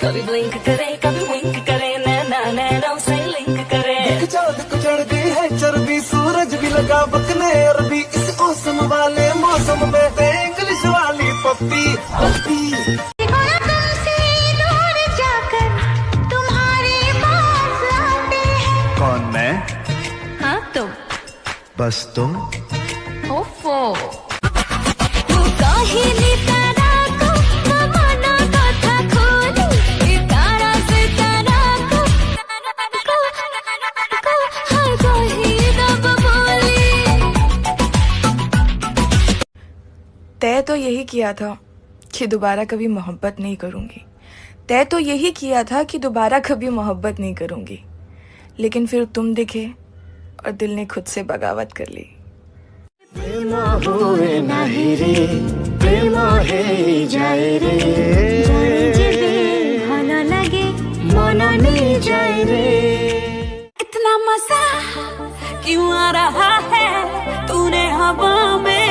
कभी ब्लिंक करे कभी विंक करे, नैना नैनों से लिंक करे। चांद को चढ़ गई है चर्बी, सूरज भी लगा बकने अरबी। इस मौसम वाले मौसम में इंग्लिश वाली पप्पी पप्पी। कौन मैं? हाँ तुम। बस तुम। ओफो। तय तो यही किया था कि दोबारा कभी मोहब्बत नहीं करूंगी। तय तो यही किया था कि दोबारा कभी मोहब्बत नहीं करूंगी, लेकिन फिर तुम दिखे और दिल ने खुद से बगावत कर ली। प्रेमा हुए नहीं रे, प्रेमा है जाए रे, भाना लगे माना नहीं जाए रे। इतना मजा क्यों आ रहा है, तूने हवा में